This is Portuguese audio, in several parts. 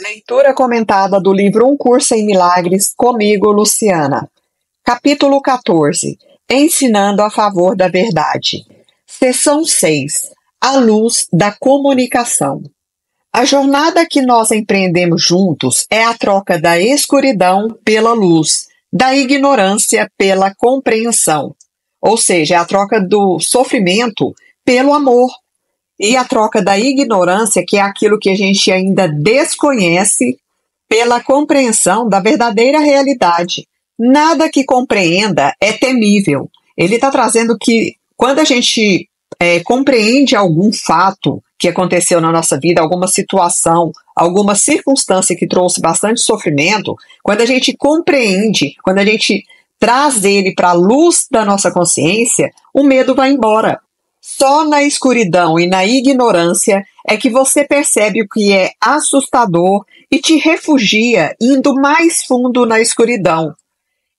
Leitura comentada do livro Um Curso em Milagres, comigo, Luciana. Capítulo 14. Ensinando a favor da verdade. Seção 6. A luz da comunicação. A jornada que nós empreendemos juntos é a troca da escuridão pela luz, da ignorância pela compreensão. Ou seja, é a troca do sofrimento pelo amor. E a troca da ignorância, que é aquilo que a gente ainda desconhece, pela compreensão da verdadeira realidade. Nada que compreenda é temível. Ele está trazendo que quando a gente compreende algum fato que aconteceu na nossa vida, alguma situação, alguma circunstância que trouxe bastante sofrimento, quando a gente compreende, quando a gente traz ele para a luz da nossa consciência, o medo vai embora. Só na escuridão e na ignorância é que você percebe o que é assustador e te refugia indo mais fundo na escuridão.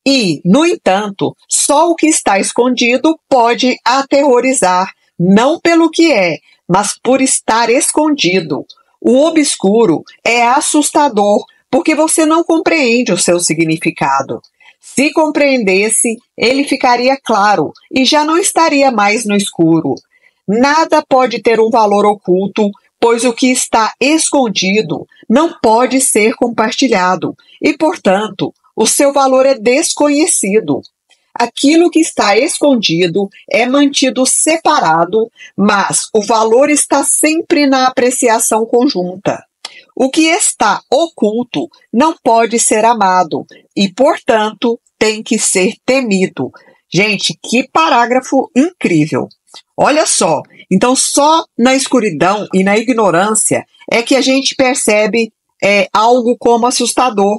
E, no entanto, só o que está escondido pode aterrorizar, não pelo que é, mas por estar escondido. O obscuro é assustador porque você não compreende o seu significado. Se compreendesse, ele ficaria claro e já não estaria mais no escuro. Nada pode ter um valor oculto, pois o que está escondido não pode ser compartilhado e, portanto, o seu valor é desconhecido. Aquilo que está escondido é mantido separado, mas o valor está sempre na apreciação conjunta. O que está oculto não pode ser amado e, portanto, tem que ser temido. Gente, que parágrafo incrível! Olha só, então só na escuridão e na ignorância é que a gente percebe algo como assustador.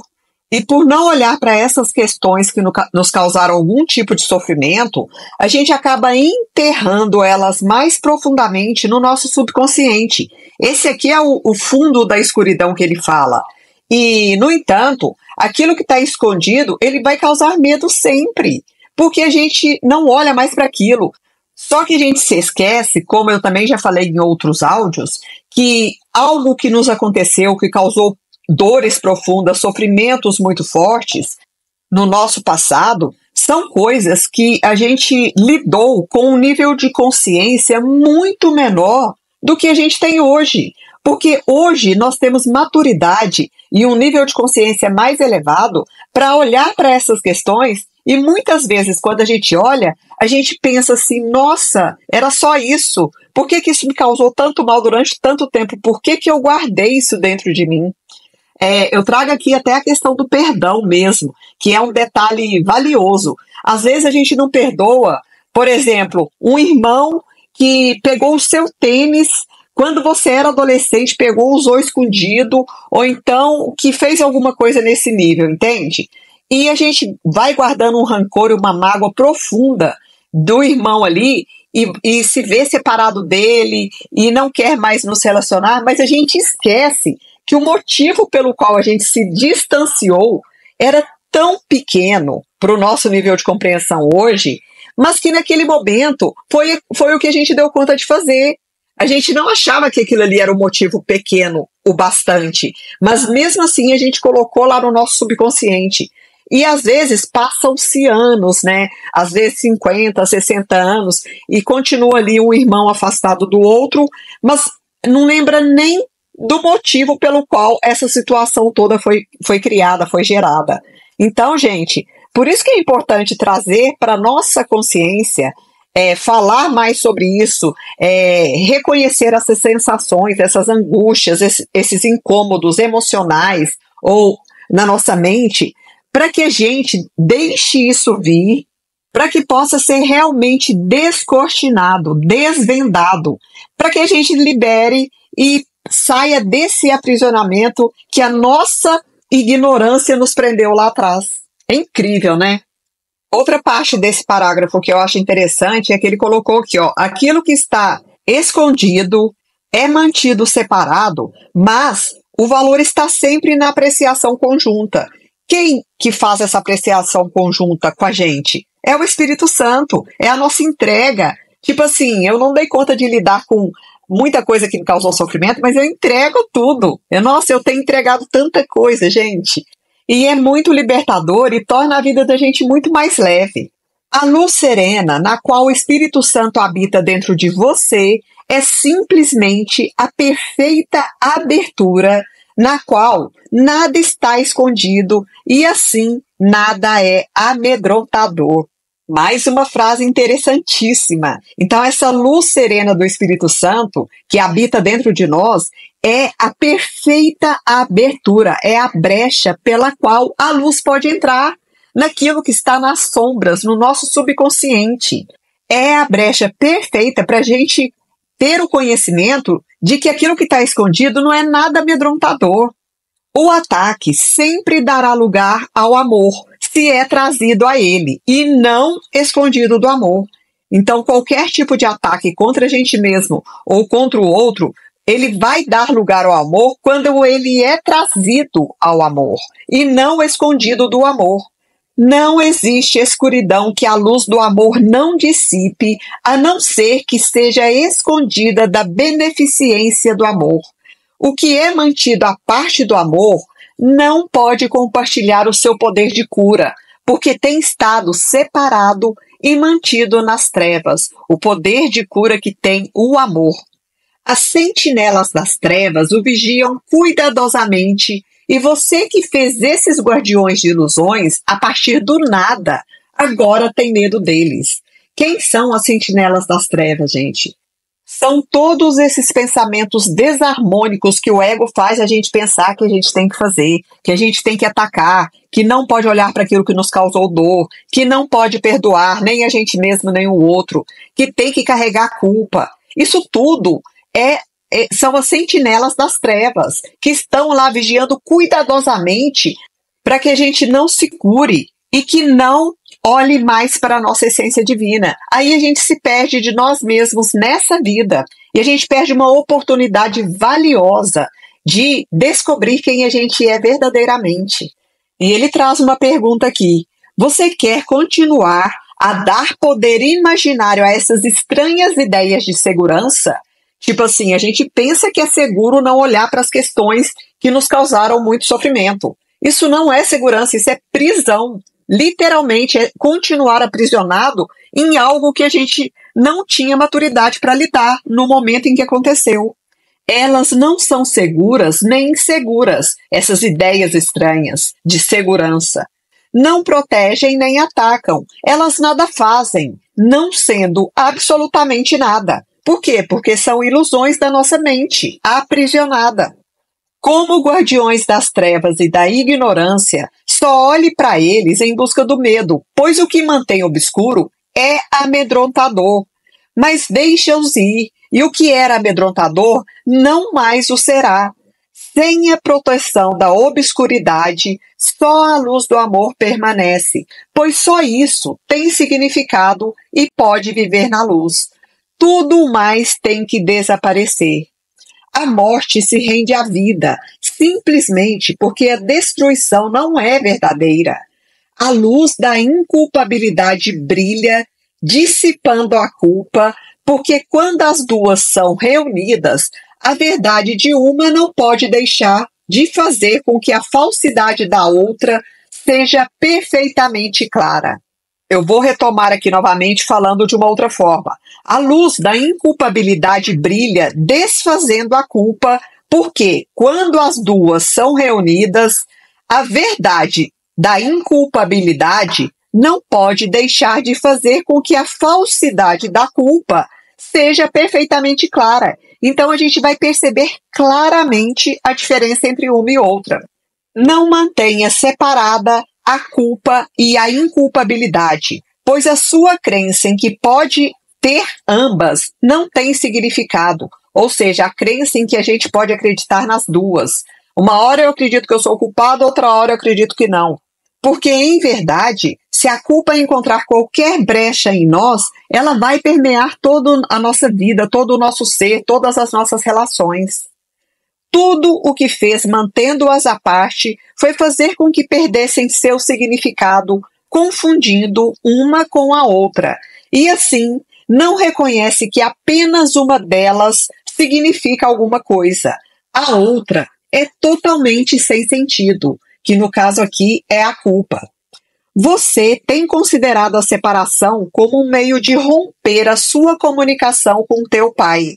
E por não olhar para essas questões que nos causaram algum tipo de sofrimento, a gente acaba enterrando elas mais profundamente no nosso subconsciente. Esse aqui é o fundo da escuridão que ele fala. E, no entanto, aquilo que está escondido, ele vai causar medo sempre, porque a gente não olha mais para aquilo. Só que a gente se esquece, como eu também já falei em outros áudios, que algo que nos aconteceu, que causou dores profundas, sofrimentos muito fortes no nosso passado, são coisas que a gente lidou com um nível de consciência muito menor do que a gente tem hoje. Porque hoje nós temos maturidade e um nível de consciência mais elevado para olhar para essas questões e muitas vezes quando a gente olha, a gente pensa assim, nossa, era só isso. Por que isso me causou tanto mal durante tanto tempo? Por que eu guardei isso dentro de mim? Eu trago aqui até a questão do perdão mesmo, que é um detalhe valioso. Às vezes a gente não perdoa, por exemplo, um irmão que pegou o seu tênis quando você era adolescente, pegou, usou escondido, ou então que fez alguma coisa nesse nível, entende? E a gente vai guardando um rancor e uma mágoa profunda do irmão ali e se vê separado dele e não quer mais nos relacionar, mas a gente esquece que o motivo pelo qual a gente se distanciou era tão pequeno para o nosso nível de compreensão hoje, mas que naquele momento foi o que a gente deu conta de fazer. A gente não achava que aquilo ali era um motivo pequeno o bastante, mas mesmo assim a gente colocou lá no nosso subconsciente. E às vezes passam-se anos, né? Às vezes 50, 60 anos, e continua ali um irmão afastado do outro, mas não lembra nem do motivo pelo qual essa situação toda foi criada, foi gerada. Então, gente, por isso que é importante trazer para a nossa consciência, falar mais sobre isso, reconhecer essas sensações, essas angústias, esses incômodos emocionais ou na nossa mente, para que a gente deixe isso vir, para que possa ser realmente descortinado, desvendado, para que a gente libere e saia desse aprisionamento que a nossa ignorância nos prendeu lá atrás. É incrível, né? Outra parte desse parágrafo que eu acho interessante é que ele colocou aqui, ó, aquilo que está escondido é mantido separado, mas o valor está sempre na apreciação conjunta. Quem que faz essa apreciação conjunta com a gente? É o Espírito Santo, é a nossa entrega. Tipo assim, eu não dei conta de lidar com muita coisa que me causou sofrimento, mas eu entrego tudo. Eu tenho entregado tanta coisa, gente. E é muito libertador e torna a vida da gente muito mais leve. A luz serena, na qual o Espírito Santo habita dentro de você, é simplesmente a perfeita abertura na qual nada está escondido e assim nada é amedrontador. Mais uma frase interessantíssima. Então, essa luz serena do Espírito Santo, que habita dentro de nós, é a perfeita abertura, é a brecha pela qual a luz pode entrar naquilo que está nas sombras, no nosso subconsciente. É a brecha perfeita para a gente ter o conhecimento de que aquilo que está escondido não é nada amedrontador. O ataque sempre dará lugar ao amor, se é trazido a ele, e não escondido do amor. Então, qualquer tipo de ataque contra a gente mesmo ou contra o outro, ele vai dar lugar ao amor quando ele é trazido ao amor, e não escondido do amor. Não existe escuridão que a luz do amor não dissipe, a não ser que seja escondida da beneficência do amor. O que é mantido à parte do amor não pode compartilhar o seu poder de cura, porque tem estado separado e mantido nas trevas, o poder de cura que tem o amor. As sentinelas das trevas o vigiam cuidadosamente, e você que fez esses guardiões de ilusões a partir do nada, agora tem medo deles. Quem são as sentinelas das trevas, gente? São todos esses pensamentos desarmônicos que o ego faz a gente pensar que a gente tem que fazer, que a gente tem que atacar, que não pode olhar para aquilo que nos causou dor, que não pode perdoar nem a gente mesmo nem o outro, que tem que carregar a culpa. Isso tudo são as sentinelas das trevas, que estão lá vigiando cuidadosamente para que a gente não se cure e que não olhe mais para a nossa essência divina. Aí a gente se perde de nós mesmos nessa vida e a gente perde uma oportunidade valiosa de descobrir quem a gente é verdadeiramente. E ele traz uma pergunta aqui: você quer continuar a dar poder imaginário a essas estranhas ideias de segurança? Tipo assim, a gente pensa que é seguro não olhar para as questões que nos causaram muito sofrimento. Isso não é segurança, isso é prisão. Literalmente é continuar aprisionado em algo que a gente não tinha maturidade para lidar no momento em que aconteceu. Elas não são seguras nem inseguras, essas ideias estranhas de segurança. Não protegem nem atacam, elas nada fazem, não sendo absolutamente nada. Por quê? Porque são ilusões da nossa mente, aprisionada. Como guardiões das trevas e da ignorância, só olhe para eles em busca do medo, pois o que mantém obscuro é amedrontador. Mas deixa-os ir, e o que era amedrontador não mais o será. Sem a proteção da obscuridade, só a luz do amor permanece, pois só isso tem significado e pode viver na luz. Tudo mais tem que desaparecer. A morte se rende à vida, simplesmente porque a destruição não é verdadeira. A luz da inculpabilidade brilha, dissipando a culpa, porque quando as duas são reunidas, a verdade de uma não pode deixar de fazer com que a falsidade da outra seja perfeitamente clara. Eu vou retomar aqui novamente falando de uma outra forma. A luz da inculpabilidade brilha desfazendo a culpa, porque quando as duas são reunidas, a verdade da inculpabilidade não pode deixar de fazer com que a falsidade da culpa seja perfeitamente clara. Então a gente vai perceber claramente a diferença entre uma e outra. Não mantenha separada a culpa e a inculpabilidade, pois a sua crença em que pode ter ambas não tem significado, ou seja, a crença em que a gente pode acreditar nas duas. Uma hora eu acredito que eu sou culpado, outra hora eu acredito que não. Porque, em verdade, se a culpa encontrar qualquer brecha em nós, ela vai permear toda a nossa vida, todo o nosso ser, todas as nossas relações. Tudo o que fez mantendo-as à parte foi fazer com que perdessem seu significado, confundindo uma com a outra, e assim não reconhece que apenas uma delas significa alguma coisa. A outra é totalmente sem sentido, que no caso aqui é a culpa. Você tem considerado a separação como um meio de romper a sua comunicação com teu Pai.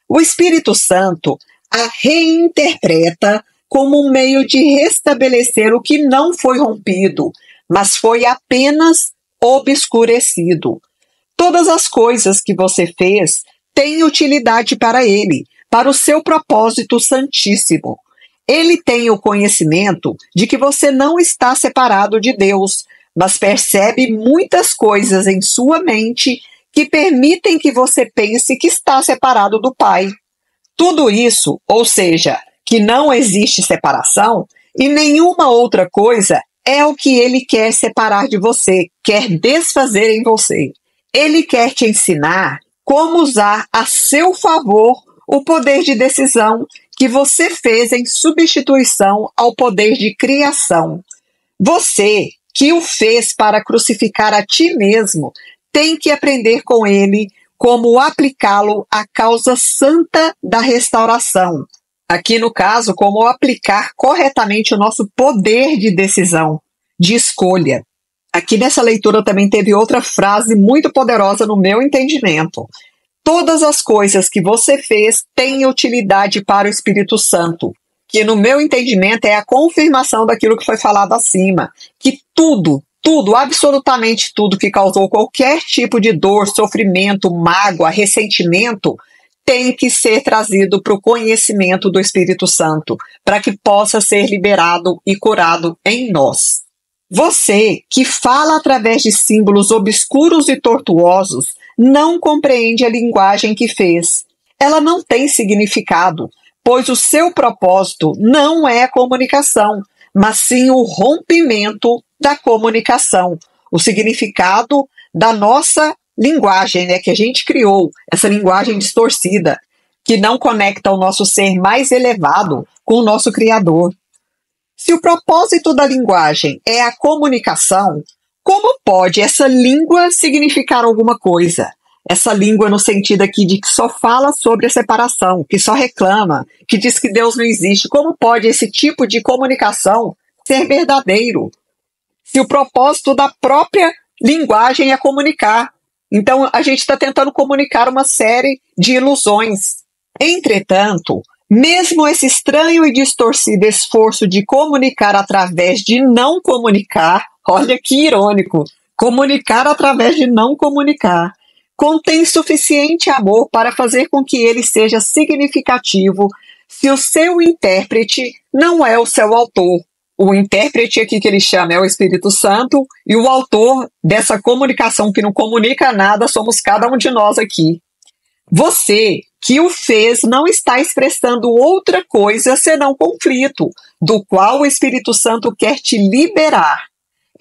O Espírito Santo a reinterpreta como um meio de restabelecer o que não foi rompido, mas foi apenas obscurecido. Todas as coisas que você fez têm utilidade para Ele, para o seu propósito santíssimo. Ele tem o conhecimento de que você não está separado de Deus, mas percebe muitas coisas em sua mente que permitem que você pense que está separado do Pai. Tudo isso, ou seja, que não existe separação, e nenhuma outra coisa é o que ele quer separar de você, quer desfazer em você. Ele quer te ensinar como usar a seu favor o poder de decisão que você fez em substituição ao poder de criação. Você, que o fez para crucificar a ti mesmo, tem que aprender com ele como aplicá-lo à causa santa da restauração. Aqui, no caso, como aplicar corretamente o nosso poder de decisão, de escolha. Aqui nessa leitura também teve outra frase muito poderosa no meu entendimento. Todas as coisas que você fez têm utilidade para o Espírito Santo, que no meu entendimento é a confirmação daquilo que foi falado acima, que tudo, absolutamente tudo que causou qualquer tipo de dor, sofrimento, mágoa, ressentimento, tem que ser trazido para o conhecimento do Espírito Santo, para que possa ser liberado e curado em nós. Você, que fala através de símbolos obscuros e tortuosos, não compreende a linguagem que fez. Ela não tem significado, pois o seu propósito não é a comunicação, mas sim o rompimento da comunicação, o significado da nossa linguagem, que a gente criou, essa linguagem distorcida, que não conecta o nosso ser mais elevado com o nosso Criador. Se o propósito da linguagem é a comunicação, como pode essa língua significar alguma coisa? Essa língua no sentido aqui de que só fala sobre a separação, que só reclama, que diz que Deus não existe. Como pode esse tipo de comunicação ser verdadeiro? Se o propósito da própria linguagem é comunicar. Então, a gente está tentando comunicar uma série de ilusões. Entretanto, mesmo esse estranho e distorcido esforço de comunicar através de não comunicar, olha que irônico, comunicar através de não comunicar, contém suficiente amor para fazer com que ele seja significativo se o seu intérprete não é o seu autor. O intérprete aqui que ele chama é o Espírito Santo, e o autor dessa comunicação que não comunica nada somos cada um de nós aqui. Você, que o fez, não está expressando outra coisa senão conflito, do qual o Espírito Santo quer te liberar.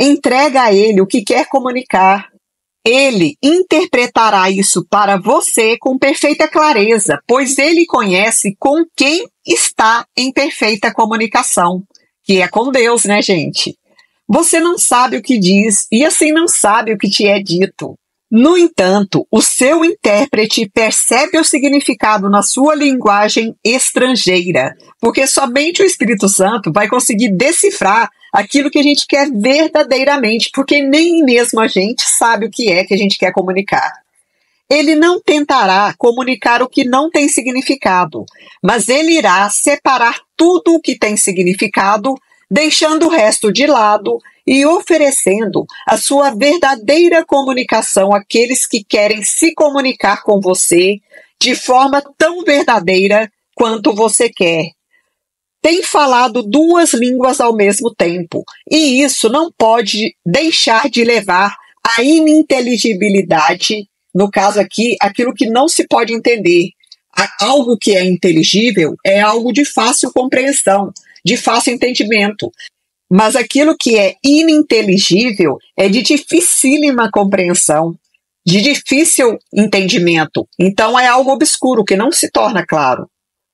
Entrega a ele o que quer comunicar. Ele interpretará isso para você com perfeita clareza, pois ele conhece com quem está em perfeita comunicação, que é com Deus, né, gente? Você não sabe o que diz e assim não sabe o que te é dito. No entanto, o seu intérprete percebe o significado na sua linguagem estrangeira, porque somente o Espírito Santo vai conseguir decifrar aquilo que a gente quer verdadeiramente, porque nem mesmo a gente sabe o que é que a gente quer comunicar. Ele não tentará comunicar o que não tem significado, mas ele irá separar tudo o que tem significado, deixando o resto de lado e oferecendo a sua verdadeira comunicação àqueles que querem se comunicar com você de forma tão verdadeira quanto você quer. Tem falado duas línguas ao mesmo tempo, e isso não pode deixar de levar à ininteligibilidade, no caso aqui, aquilo que não se pode entender. Algo que é inteligível é algo de fácil compreensão, de fácil entendimento. Mas aquilo que é ininteligível é de dificílima compreensão, de difícil entendimento. Então é algo obscuro, que não se torna claro.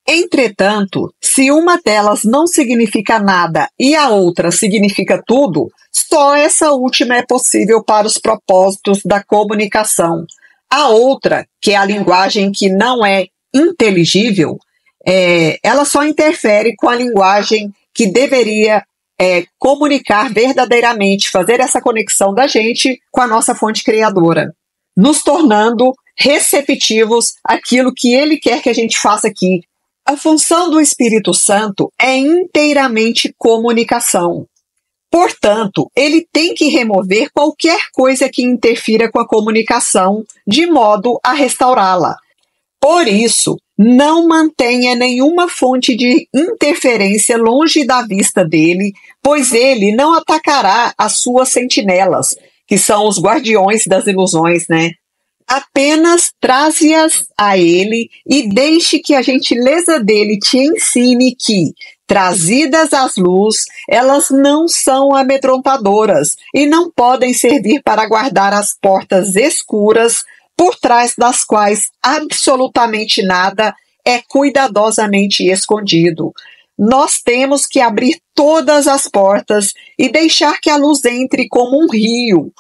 Entretanto, se uma delas não significa nada e a outra significa tudo, só essa última é possível para os propósitos da comunicação. A outra, que é a linguagem que não é inteligível, ela só interfere com a linguagem que deveria comunicar verdadeiramente, fazer essa conexão da gente com a nossa fonte criadora, nos tornando receptivos àquilo que Ele quer que a gente faça aqui. A função do Espírito Santo é inteiramente comunicação. Portanto, ele tem que remover qualquer coisa que interfira com a comunicação, de modo a restaurá-la. Por isso, não mantenha nenhuma fonte de interferência longe da vista dele, pois ele não atacará as suas sentinelas, que são os guardiões das ilusões, né? Apenas traze-as a ele e deixe que a gentileza dele te ensine que, trazidas às luz, elas não são amedrontadoras e não podem servir para guardar as portas escuras por trás das quais absolutamente nada é cuidadosamente escondido. Nós temos que abrir todas as portas e deixar que a luz entre como um rio.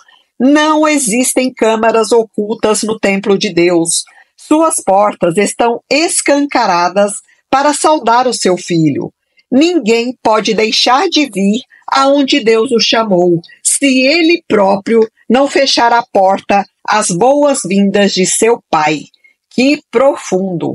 Não existem câmaras ocultas no templo de Deus. Suas portas estão escancaradas para saudar o seu filho. Ninguém pode deixar de vir aonde Deus o chamou, se ele próprio não fechar a porta às boas-vindas de seu Pai. Que profundo!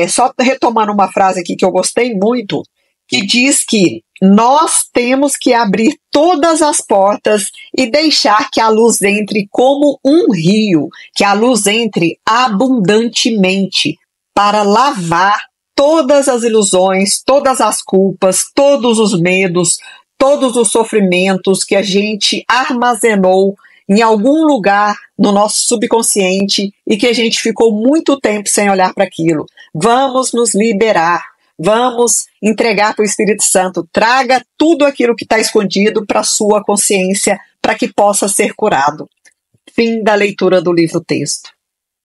Só retomando uma frase aqui que eu gostei muito, que diz que nós temos que abrir todas as portas e deixar que a luz entre como um rio, que a luz entre abundantemente para lavar todas as ilusões, todas as culpas, todos os medos, todos os sofrimentos que a gente armazenou em algum lugar no nosso subconsciente e que a gente ficou muito tempo sem olhar para aquilo. Vamos nos liberar. Vamos entregar para o Espírito Santo. Traga tudo aquilo que está escondido para a sua consciência, para que possa ser curado. Fim da leitura do livro-texto.